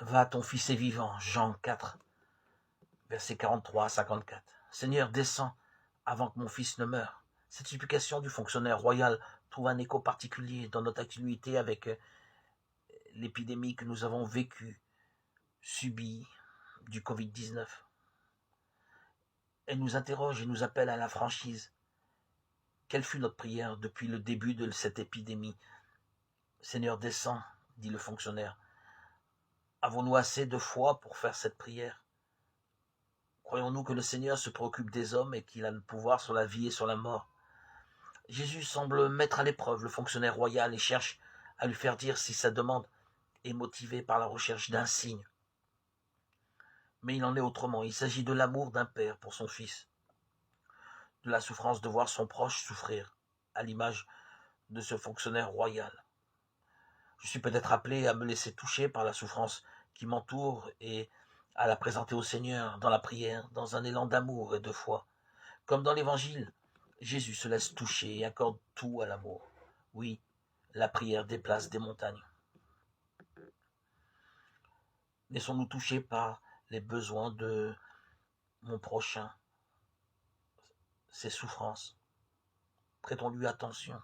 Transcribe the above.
Va, ton fils est vivant. Jean 4, versets 43 à 54. Seigneur, descends avant que mon fils ne meure. Cette supplication du fonctionnaire royal trouve un écho particulier dans notre actualité avec l'épidémie que nous avons vécue, subie du Covid-19. Elle nous interroge et nous appelle à la franchise. Quelle fut notre prière depuis le début de cette épidémie? Seigneur, descends, dit le fonctionnaire. Avons-nous assez de foi pour faire cette prière? Croyons-nous que le Seigneur se préoccupe des hommes et qu'il a le pouvoir sur la vie et sur la mort? Jésus semble mettre à l'épreuve le fonctionnaire royal et cherche à lui faire dire si sa demande est motivée par la recherche d'un signe. Mais il en est autrement. Il s'agit de l'amour d'un père pour son fils, de la souffrance de voir son proche souffrir, à l'image de ce fonctionnaire royal. Je suis peut-être appelé à me laisser toucher par la souffrance qui m'entoure et à la présenter au Seigneur dans la prière, dans un élan d'amour et de foi. Comme dans l'Évangile, Jésus se laisse toucher et accorde tout à l'amour. Oui, la prière déplace des montagnes. Laissons-nous toucher par les besoins de mon prochain, ses souffrances. Prêtons-lui attention.